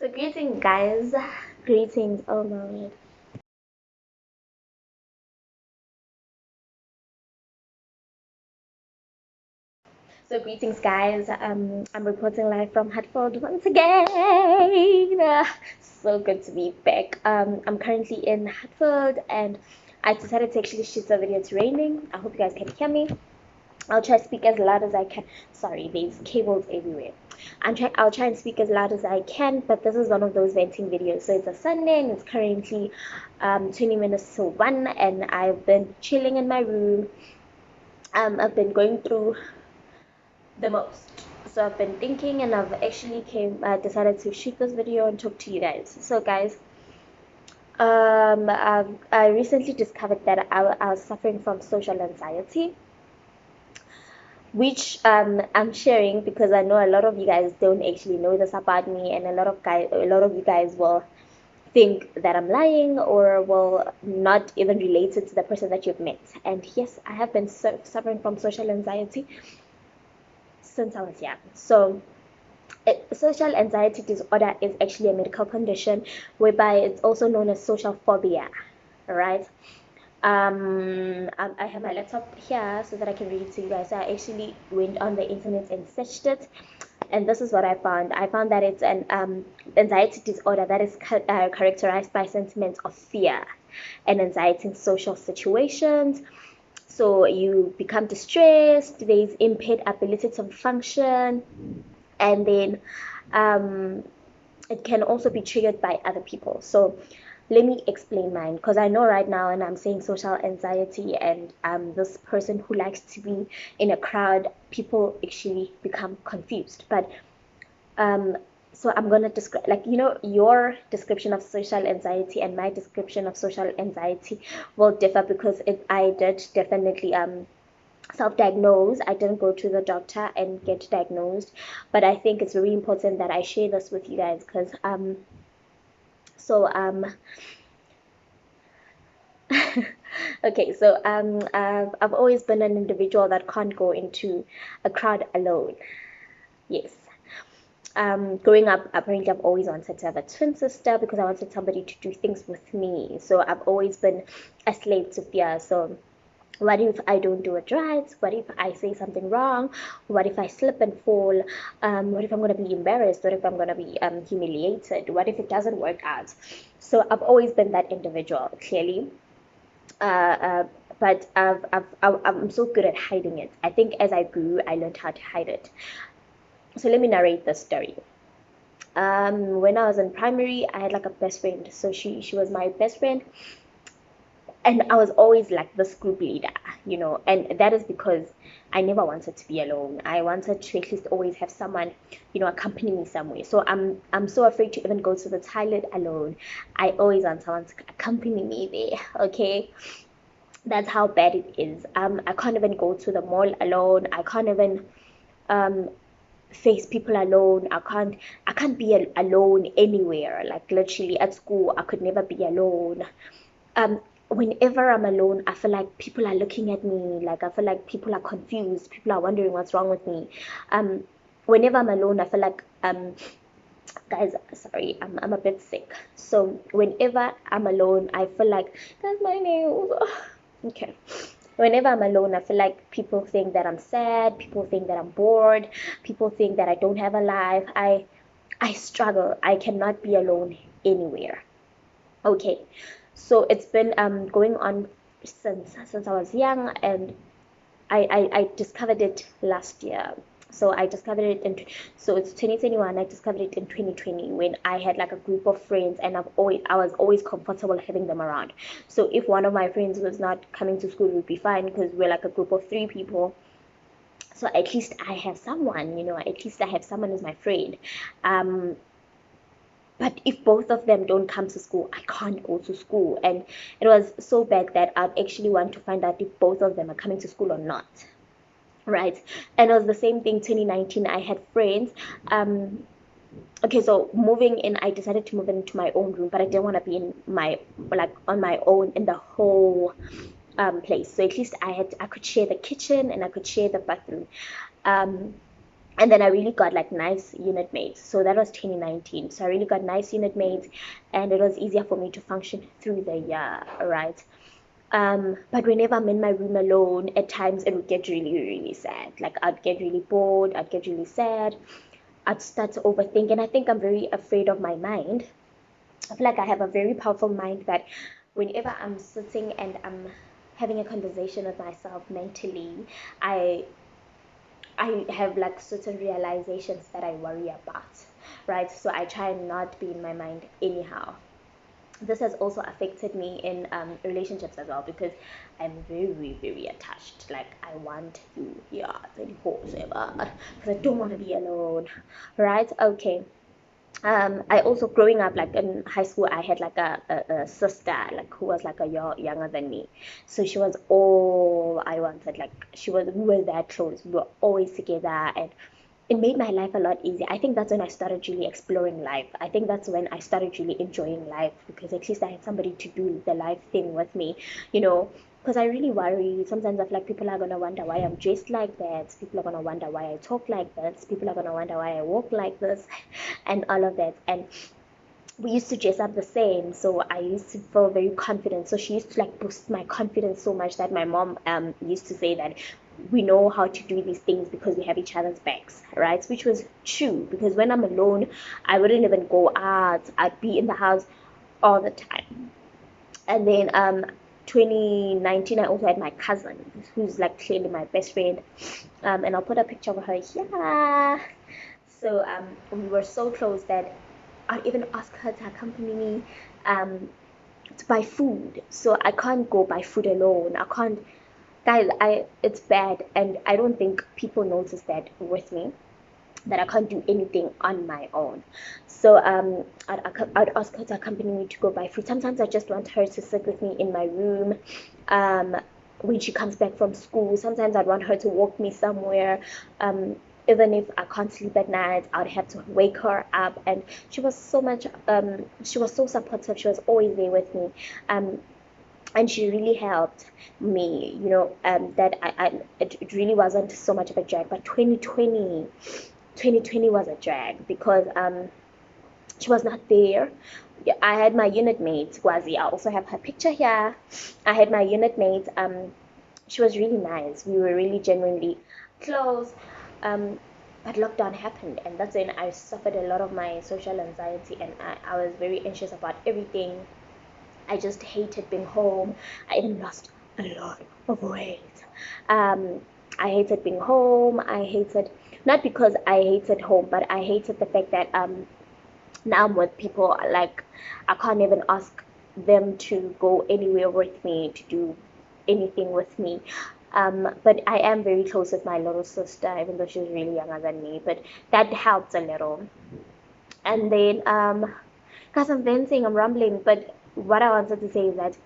So greetings guys, greetings, oh my. So greetings guys, I'm reporting live from Hartford once again. So good to be back. I'm currently in Hartford and I decided to actually shoot a video. It's raining. I hope you guys can hear me. I'll try to speak as loud as I can. Sorry, there's cables everywhere. I'll try and speak as loud as I can, but this is one of those venting videos. So it's a Sunday and it's currently 20 minutes to 1 and I've been chilling in my room. I've been going through the most. So I've been thinking and I've actually decided to shoot this video and talk to you guys. So guys, I recently discovered that I was suffering from social anxiety, which I'm sharing because I know a lot of you guys don't actually know this about me, and a lot of you guys will think that I'm lying or will not even relate it to the person that you've met. And yes, I have been suffering from social anxiety since I was young. So social anxiety disorder is actually a medical condition whereby it's also known as social phobia, right? I have my laptop here so that I can read it to you guys. So I actually went on the internet and searched it, and this is what I found. I found that it's an anxiety disorder that is characterized by sentiments of fear and anxiety in social situations. So you become distressed, there's impaired ability to function, and then um, it can also be triggered by other people. So let me explain mine, because I know right now, and I'm saying social anxiety, and this person who likes to be in a crowd, people actually become confused. But um, so I'm gonna describe, like, your description of social anxiety and my description of social anxiety will differ because I did definitely self-diagnose. I didn't go to the doctor and get diagnosed, but I think it's very important that I share this with you guys because so okay, so I've always been an individual that can't go into a crowd alone. Yes. Growing up, apparently I've always wanted to have a twin sister because I wanted somebody to do things with me. So I've always been a slave to fear. So what if I don't do it right? What if I say something wrong? What if I slip and fall? What if I'm going to be embarrassed? What if I'm going to be humiliated? What if it doesn't work out? So I've always been that individual, clearly. Uh, uh, but I'm so good at hiding it. I think as I grew, I learned how to hide it. So let me narrate the story. When I was in primary, I had like a best friend. So she was my best friend, and I was always like this group leader, and that is because I never wanted to be alone. I wanted to at least always have someone, accompany me somewhere. So I'm so afraid to even go to the toilet alone. I always want someone to accompany me there. Okay, that's how bad it is. I can't even go to the mall alone. I can't even um face people alone. I can't be alone anywhere. Like literally at school, I could never be alone. Whenever I'm alone, I feel like people are looking at me. Like I feel like people are confused. People are wondering what's wrong with me. Um, Whenever I'm alone, I feel like guys, sorry, I'm a bit sick. So whenever I'm alone, I feel like guys, my nails. Okay. Whenever I'm alone, I feel like people think that I'm sad. People think that I'm bored. People think that I don't have a life. I struggle. I cannot be alone anywhere. Okay, so it's been going on since I was young, and I discovered it last year. So I discovered it so it's 2021. I discovered it in 2020 when I had like a group of friends, and I was always comfortable having them around. So if one of my friends was not coming to school, it would be fine because we're like a group of three people. So at least I have someone, at least I have someone as my friend. Um, but if both of them don't come to school, I can't go to school. And it was so bad that I'd actually want to find out if both of them are coming to school or not. Right. And it was the same thing 2019. I had friends. Okay, so moving in, I decided to move into my own room, but I didn't want to be in like on my own in the whole place. So at least I could share the kitchen and I could share the bathroom. Um, And then I really got like nice unit mates. So that was 2019. So I really got nice unit mates, and it was easier for me to function through the year, right? But whenever I'm in my room alone, at times it would get really, really sad. Like I'd get really bored, I'd get really sad, I'd start to overthink, and I think I'm very afraid of my mind. I feel like I have a very powerful mind that whenever I'm sitting and I'm having a conversation with myself mentally, I I have like certain realizations that I worry about, right? So I try not be in my mind anyhow. This has also affected me in relationships as well, because I'm very, very attached. Like I want you, yeah, 24/7, because I don't want to be alone, right? Okay. I also, growing up, like in high school, I had like a sister like who was like a year younger than me. So she was all I wanted. Like we were that close. We were always together, and it made my life a lot easier. I think that's when I started really exploring life. I think that's when I started really enjoying life, because at least I had somebody to do the life thing with me, you know. Because I really worry. Sometimes I feel like people are gonna wonder why I'm dressed like that. People are gonna wonder why I talk like this. People are gonna wonder why I walk like this, and all of that. And we used to dress up the same, so I used to feel very confident. So she used to like boost my confidence so much that my mom used to say that we know how to do these things because we have each other's backs, right? Which was true, because when I'm alone, I wouldn't even go out. I'd be in the house all the time. And then 2019, I also had my cousin, who's like clearly my best friend, and I'll put a picture of her here. So we were so close that I'd even ask her to accompany me to buy food. So I can't go buy food alone. I can't, guys. It's bad, and I don't think people notice that with me, that I can't do anything on my own. So I'd ask her to accompany me to go buy food. Sometimes I just want her to sit with me in my room. Um, when she comes back from school, sometimes I'd want her to walk me somewhere. Even if I can't sleep at night, I'd have to wake her up. And she was so much, she was so supportive. She was always there with me. And she really helped me, that it really wasn't so much of a drag. But 2020 was a drag, because she was not there. Yeah, I had my unit mate Gwazi. I also have her picture here. I had my unit mate. She was really nice. We were really genuinely close. But lockdown happened, and that's when I suffered a lot of my social anxiety, and I was very anxious about everything. I just hated being home. I even lost a lot of weight. Um, I hated being home. I hated, not because I hated home, but I hated the fact that now I'm with people, like I can't even ask them to go anywhere with me, to do anything with me. But I am very close with my little sister, even though she's really younger than me. But that helped a little. And then, guys, I'm venting, I'm rambling, but what I wanted to say is that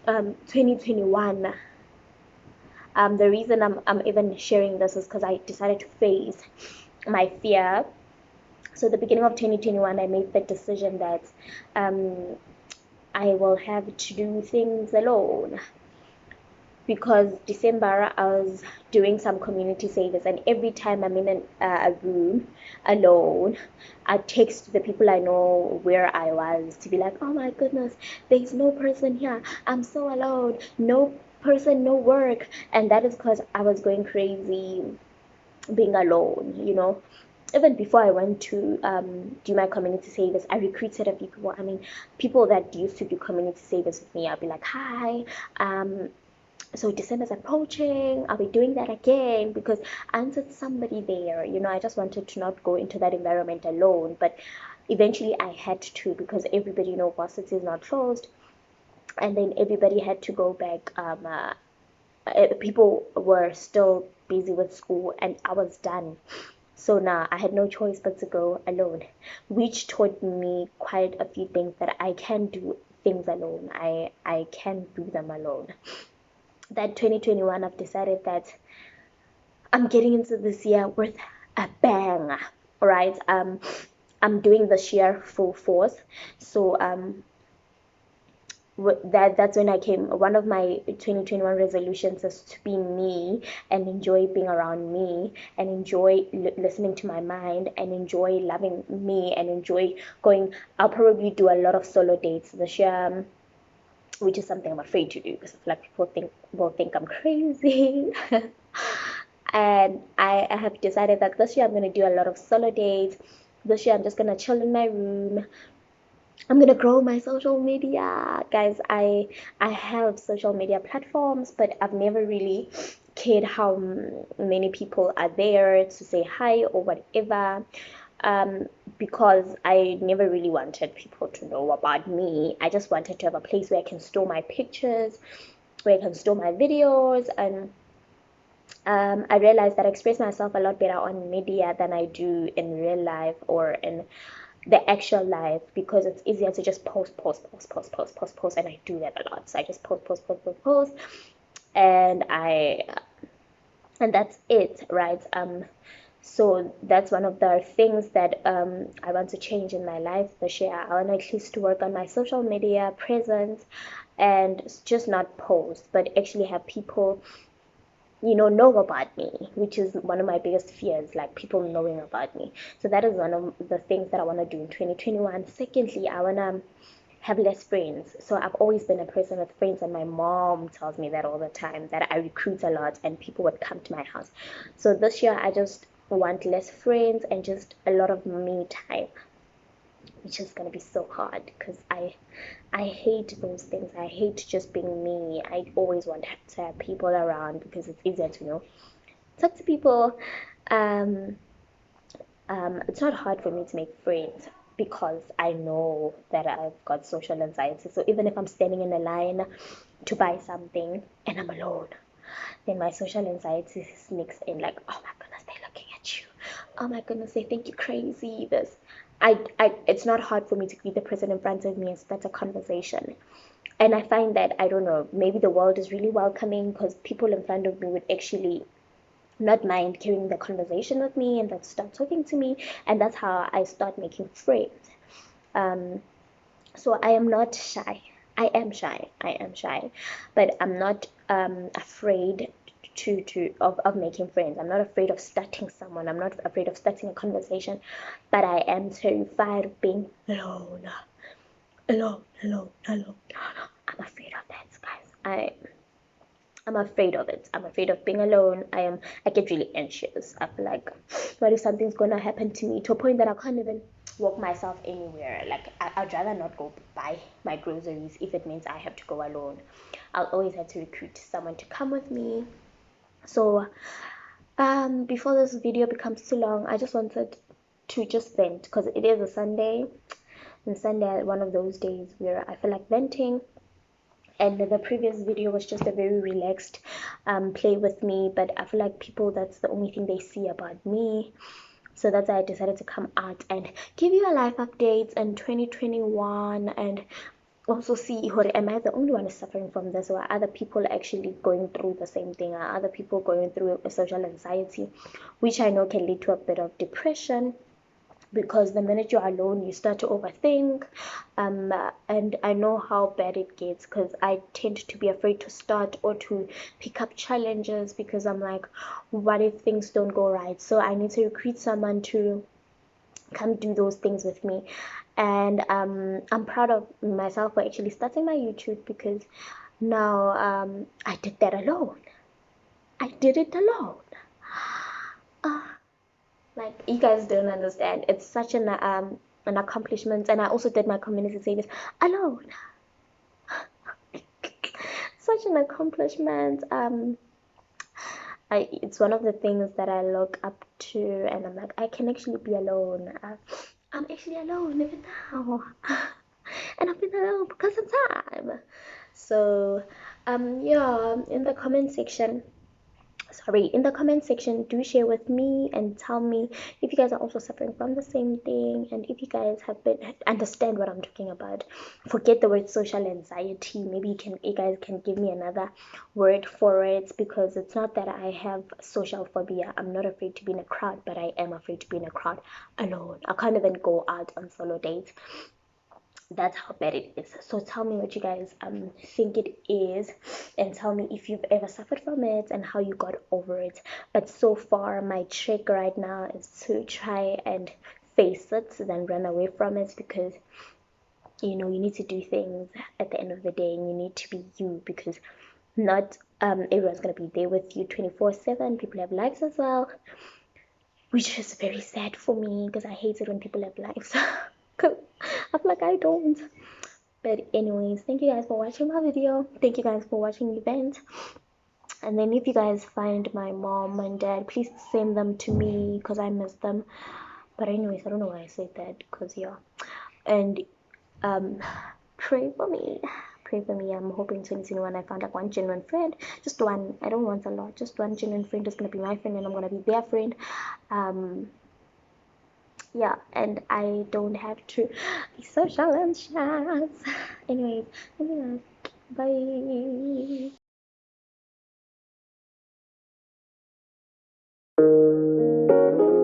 2021, the reason I'm even sharing this is because I decided to face my fear. So the beginning of 2021, I made the decision that I will have to do things alone, because December I was doing some community service, and every time I'm in a room alone, I text the people I know where I was, to be like, oh my goodness, there's no person here, I'm so alone, no person, no work. And that is because I was going crazy being alone. Even before I went to do my community service, I recruited a few people. I mean, people that used to do community service with me. I'll be like, hi, so December's approaching. I'll be doing that again, because I wanted somebody there. I just wanted to not go into that environment alone. But eventually I had to, because everybody varsity is not closed, and then everybody had to go back. People were still busy with school, and I was done. So now I had no choice but to go alone, which taught me quite a few things, that I can do things alone. I can do them alone. That 2021, I've decided that I'm getting into this year with a bang. All right. I'm doing this year full force. So that's when I came. One of my 2021 resolutions is to be me and enjoy being around me and enjoy listening to my mind and enjoy loving me and enjoy going. I'll probably do a lot of solo dates this year, which is something I'm afraid to do because like people will think I'm crazy. And I have decided that this year I'm gonna do a lot of solo dates. This year I'm just gonna chill in my room. I'm gonna grow my social media, guys. I have social media platforms, but I've never really cared how many people are there to say hi or whatever. Because I never really wanted people to know about me. I just wanted to have a place where I can store my pictures, where I can store my videos, and I realized that I express myself a lot better on media than I do in real life or in the actual life, because it's easier to just post, and I do that a lot. So I just post, and and that's it, right? So that's one of the things that I want to change in my life this year. I want at least to work on my social media presence and just not post, but actually have people know about me, which is one of my biggest fears, like people knowing about me. So that is one of the things that I want to do in 2021. Secondly, I want to have less friends. So I've always been a person with friends, and my mom tells me that all the time, that I recruit a lot and people would come to my house. So this year I just want less friends and just a lot of me time, which is going to be so hard because I hate those things. I hate just being me. I always want to have people around because it's easier to talk to people. um it's not hard for me to make friends because I know that I've got social anxiety. So even if I'm standing in a line to buy something and I'm alone, then my social anxiety sneaks in, like, oh my goodness, they're looking at you. Oh my goodness, they think you're crazy. This, it's not hard for me to greet the person in front of me and start a conversation. And I find that, I don't know, maybe the world is really welcoming because people in front of me would actually not mind carrying the conversation with me and then start talking to me. And that's how I start making friends. Um, so I am not shy. I am shy, but I'm not afraid of making friends. I'm not afraid of starting someone. I'm not afraid of starting a conversation, but I am terrified of being alone. Alone. I'm afraid of that, guys. I'm afraid of it. I'm afraid of being alone. I get really anxious. I feel like, what if something's gonna happen to me, to a point that I can't even walk myself anywhere? Like, I'd rather not go buy my groceries if it means I have to go alone. I'll always have to recruit someone to come with me. So before this video becomes too long, I just wanted to just vent because it is a Sunday, and Sunday one of those days where I feel like venting. And the previous video was just a very relaxed play with me, but I feel like people, that's the only thing they see about me. So that's why I decided to come out and give you a life update in 2021, and also see, am I the only one suffering from this, or are other people actually going through the same thing? Are other people going through a social anxiety, which I know can lead to a bit of depression, because the minute you're alone you start to overthink. And I know how bad it gets because I tend to be afraid to start or to pick up challenges because I'm like, what if things don't go right? So I need to recruit someone to come do those things with me. And I'm proud of myself for actually starting my YouTube, because now I did that alone. I did it alone. Like, you guys don't understand. It's such an accomplishment. And I also did my community service alone. Such an accomplishment. It's one of the things that I look up to, and I'm like, I can actually be alone. I'm actually alone even now. And I've been alone because of time. So yeah, in the comment section, do share with me and tell me if you guys are also suffering from the same thing, and if you guys have been understand what I'm talking about. Forget the word social anxiety. Maybe you guys can give me another word for it, because it's not that I have social phobia. I'm not afraid to be in a crowd, but I am afraid to be in a crowd alone. I can't even go out on solo dates That's how bad it is. So tell me what you guys think it is, and tell me if you've ever suffered from it and how you got over it. But so far my trick right now is to try and face it than run away from it, because you need to do things at the end of the day, and you need to be you, because not everyone's gonna be there with you 24/7. People have lives as well, which is very sad for me, because I hate it when people have lives. Cause I'm like, I don't. But anyways, thank you guys for watching my video. Thank you guys for watching the event. And then if you guys find my mom and dad, please send them to me, because I miss them. But anyways, I don't know why I said that, because yeah. And um pray for me. Pray for me. I'm hoping 2021 I found like one genuine friend. Just one. I don't want a lot. Just one genuine friend is gonna be my friend, and I'm gonna be their friend. Yeah, and I don't have to be social anxious. Anyways, thank you guys. Bye.